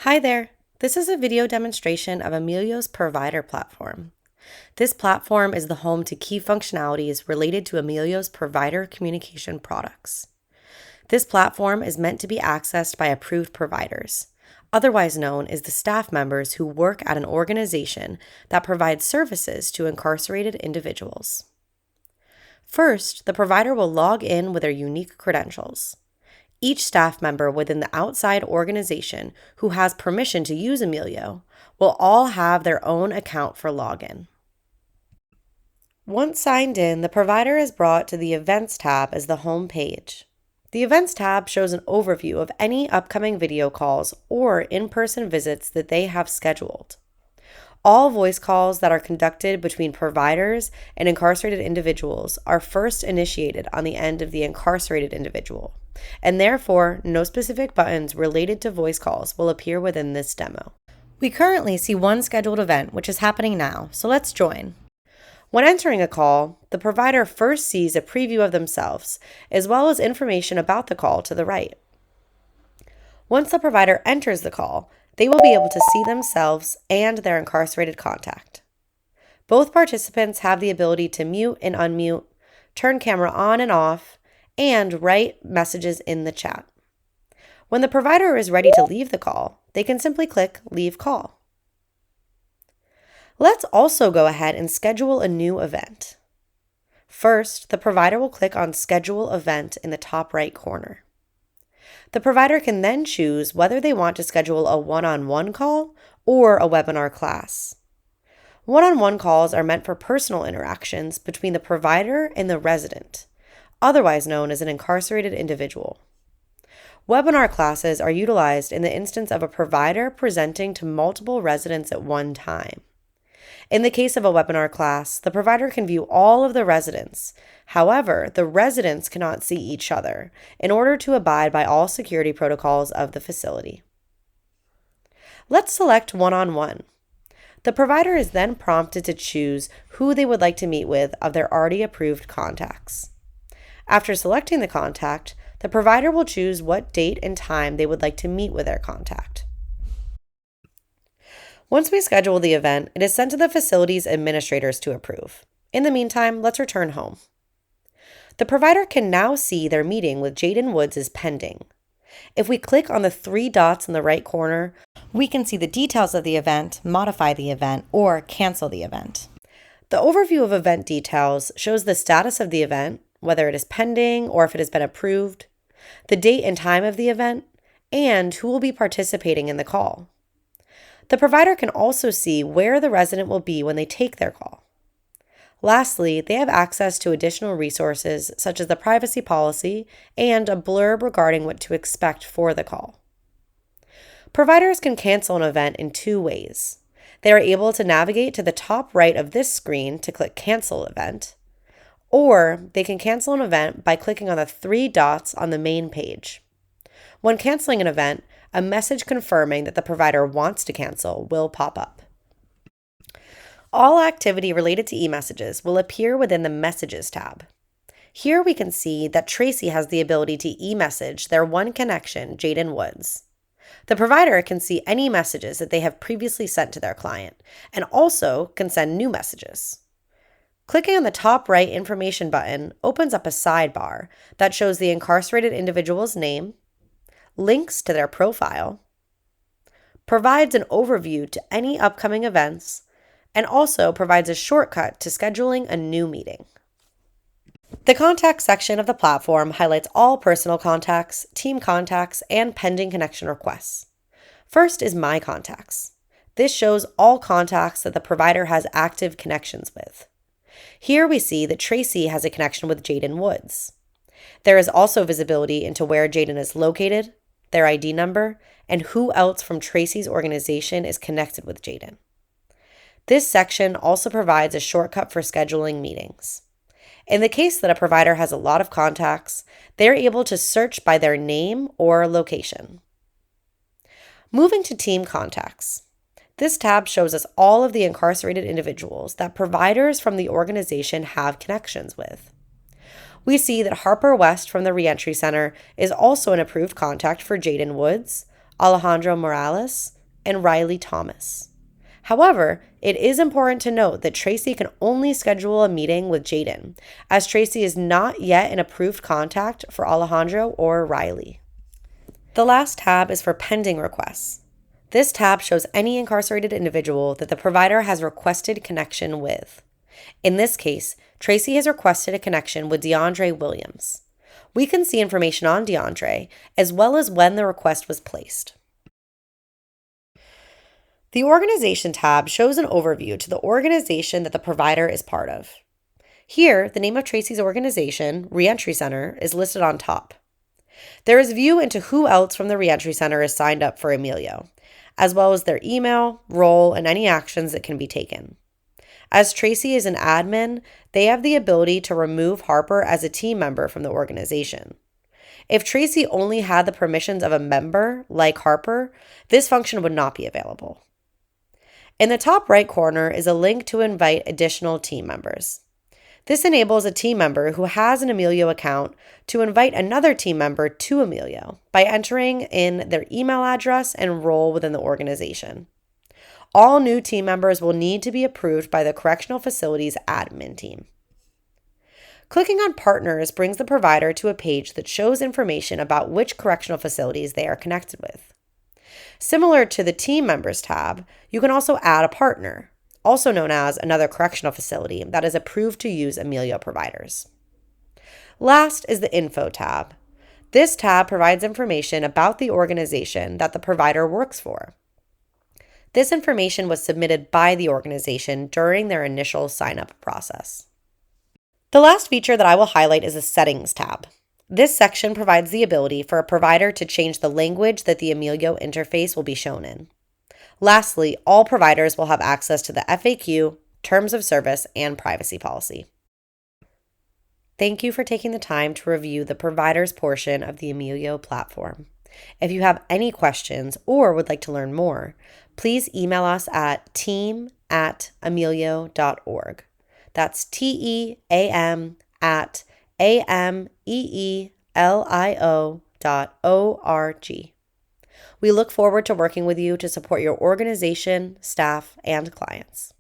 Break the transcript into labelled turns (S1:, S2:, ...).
S1: Hi there. This is a video demonstration of Ameelio's provider platform. This platform is the home to key functionalities related to Ameelio's provider communication products. This platform is meant to be accessed by approved providers, otherwise known as the staff members who work at an organization that provides services to incarcerated individuals. First, the provider will log in with their unique credentials. Each staff member within the outside organization who has permission to use Ameelio will all have their own account for login. Once signed in, the provider is brought to the Events tab as the home page. The Events tab shows an overview of any upcoming video calls or in-person visits that they have scheduled. All voice calls that are conducted between providers and incarcerated individuals are first initiated on the end of the incarcerated individual, and therefore no specific buttons related to voice calls will appear within this demo. We currently see one scheduled event, which is happening now, so let's join. When entering a call, the provider first sees a preview of themselves, as well as information about the call to the right. Once the provider enters the call, they will be able to see themselves and their incarcerated contact. Both participants have the ability to mute and unmute, turn camera on and off, and write messages in the chat. When the provider is ready to leave the call, they can simply click Leave Call. Let's also go ahead and schedule a new event. First, the provider will click on Schedule Event in the top right corner. The provider can then choose whether they want to schedule a one-on-one call or a webinar class. One-on-one calls are meant for personal interactions between the provider and the resident, otherwise known as an incarcerated individual. Webinar classes are utilized in the instance of a provider presenting to multiple residents at one time. In the case of a webinar class, the provider can view all of the residents. However, the residents cannot see each other in order to abide by all security protocols of the facility. Let's select one-on-one. The provider is then prompted to choose who they would like to meet with of their already approved contacts. After selecting the contact, the provider will choose what date and time they would like to meet with their contact. Once we schedule the event, it is sent to the facility's administrators to approve. In the meantime, let's return home. The provider can now see their meeting with Jaden Woods is pending. If we click on the three dots in the right corner, we can see the details of the event, modify the event, or cancel the event. The overview of event details shows the status of the event, whether it is pending or if it has been approved, the date and time of the event, and who will be participating in the call. The provider can also see where the resident will be when they take their call. Lastly, they have access to additional resources such as the privacy policy and a blurb regarding what to expect for the call. Providers can cancel an event in two ways. They are able to navigate to the top right of this screen to click Cancel Event, or they can cancel an event by clicking on the three dots on the main page. When canceling an event, a message confirming that the provider wants to cancel will pop up. All activity related to e-messages will appear within the Messages tab. Here we can see that Tracy has the ability to e-message their one connection, Jaden Woods. The provider can see any messages that they have previously sent to their client and also can send new messages. Clicking on the top right information button opens up a sidebar that shows the incarcerated individual's name, links to their profile, provides an overview to any upcoming events, and also provides a shortcut to scheduling a new meeting. The Contact section of the platform highlights all personal contacts, team contacts, and pending connection requests. First is My Contacts. This shows all contacts that the provider has active connections with. Here we see that Tracy has a connection with Jaden Woods. There is also visibility into where Jaden is located, their ID number, and who else from Tracy's organization is connected with Jaden. This section also provides a shortcut for scheduling meetings. In the case that a provider has a lot of contacts, they're able to search by their name or location. Moving to Team Contacts. This tab shows us all of the incarcerated individuals that providers from the organization have connections with. We see that Harper West from the Reentry Center is also an approved contact for Jaden Woods, Alejandro Morales, and Riley Thomas. However, it is important to note that Tracy can only schedule a meeting with Jaden, as Tracy is not yet an approved contact for Alejandro or Riley. The last tab is for pending requests. This tab shows any incarcerated individual that the provider has requested connection with. In this case, Tracy has requested a connection with DeAndre Williams. We can see information on DeAndre, as well as when the request was placed. The Organization tab shows an overview to the organization that the provider is part of. Here, the name of Tracy's organization, Reentry Center, is listed on top. There is view into who else from the Reentry Center is signed up for Ameelio, as well as their email, role, and any actions that can be taken. As Tracy is an admin, they have the ability to remove Harper as a team member from the organization. If Tracy only had the permissions of a member, like Harper, this function would not be available. In the top right corner is a link to invite additional team members. This enables a team member who has an Ameelio account to invite another team member to Ameelio by entering in their email address and role within the organization. All new team members will need to be approved by the correctional facility's admin team. Clicking on Partners brings the provider to a page that shows information about which correctional facilities they are connected with. Similar to the Team Members tab, you can also add a partner, also known as another correctional facility that is approved to use Ameelio providers. Last is the Info tab. This tab provides information about the organization that the provider works for. This information was submitted by the organization during their initial sign-up process. The last feature that I will highlight is the Settings tab. This section provides the ability for a provider to change the language that the Ameelio interface will be shown in. Lastly, all providers will have access to the FAQ, Terms of Service, and Privacy Policy. Thank you for taking the time to review the providers portion of the Ameelio platform. If you have any questions or would like to learn more, please email us at team@ameelio.org. That's team@ameelio.org. We look forward to working with you to support your organization, staff, and clients.